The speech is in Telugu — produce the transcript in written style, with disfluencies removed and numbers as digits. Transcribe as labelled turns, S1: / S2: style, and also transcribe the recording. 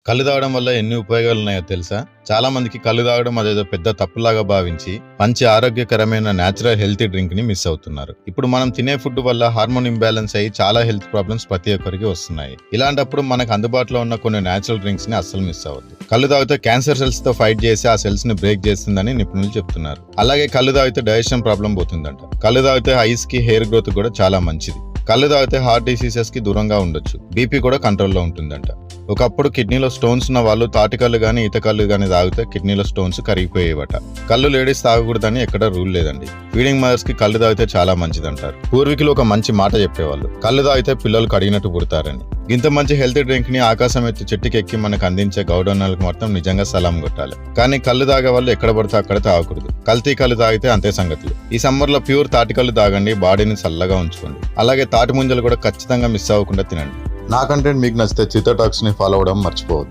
S1: కళ్ళు తాగడం వల్ల ఎన్ని ఉపయోగాలు ఉన్నాయో తెలుసా? చాలా మందికి కళ్ళు తాగడం అదేదో పెద్ద తప్పులాగా భావించి మంచి ఆరోగ్యకరమైన నేచురల్ హెల్తీ డ్రింక్ ని మిస్ అవుతున్నారు. ఇప్పుడు మనం తినే ఫుడ్ వల్ల హార్మోన్ ఇంబ్యాలెన్స్ అయ్యి చాలా హెల్త్ ప్రాబ్లమ్స్ ప్రతి ఒక్కరికి వస్తున్నాయి. ఇలాంటప్పుడు మనకు అందుబాటులో ఉన్న కొన్ని నేచురల్ డ్రింక్స్ ని అస్సలు మిస్ అవ్వద్దు. కళ్ళు తాగితే క్యాన్సర్ సెల్స్ తో ఫైట్ చేసి ఆ సెల్స్ ని బ్రేక్ చేస్తుందని నిపుణులు చెప్తున్నారు. అలాగే కళ్ళు తాగితే డైజెషన్ ప్రాబ్లం పోతుందంట. కళ్ళు తాగితే ఐస్ కి హెయిర్ గ్రోత్ కూడా చాలా మంచిది. కళ్ళు తాగితే హార్ట్ డిసీజెస్ కి దూరంగా ఉండొచ్చు. బీపీ కూడా కంట్రోల్లో ఉంటుందంట. ఒకప్పుడు కిడ్నీలో స్టోన్స్ ఉన్న వాళ్ళు తాటికల్లు గానీ ఈత కళ్ళు గానీ తాగితే కిడ్నీలో స్టోన్స్ కరిగిపోయేవట. కళ్ళు లేడీస్ తాగకూడదని ఎక్కడ రూల్ లేదండి. ఫీడింగ్ మదర్స్ కి కళ్ళు తాగితే చాలా మంచిదంటారు. పూర్వీకులు ఒక మంచి మాట చెప్పేవాళ్ళు, కళ్ళు తాగితే పిల్లలు కడిగినట్టు పుడతారని. ఇంత మంచి హెల్తీ డ్రింక్ ని ఆకాశం ఎత్తి చెట్టుకెక్కి మనకు అందించే గౌడన్నలకు మాత్రం నిజంగా సలాం కొట్టాలి. కానీ కళ్ళు తాగే వాళ్ళు ఎక్కడ పడితే అక్కడ తాగకూడదు. కల్తీ కళ్ళు తాగితే అంతే సంగతులు. ఈ సమ్మర్ లో ప్యూర్ తాటికల్లు తాగండి, బాడీని చల్లగా ఉంచుకోండి. అలాగే తాటి ముంజలు కూడా ఖచ్చితంగా మిస్ అవ్వకుండా తినండి. నా కంటెంట్ మీకు నచ్చితే చిత్తా టాక్స్ ని ఫాలో అవ్వడం మర్చిపోవద్దు.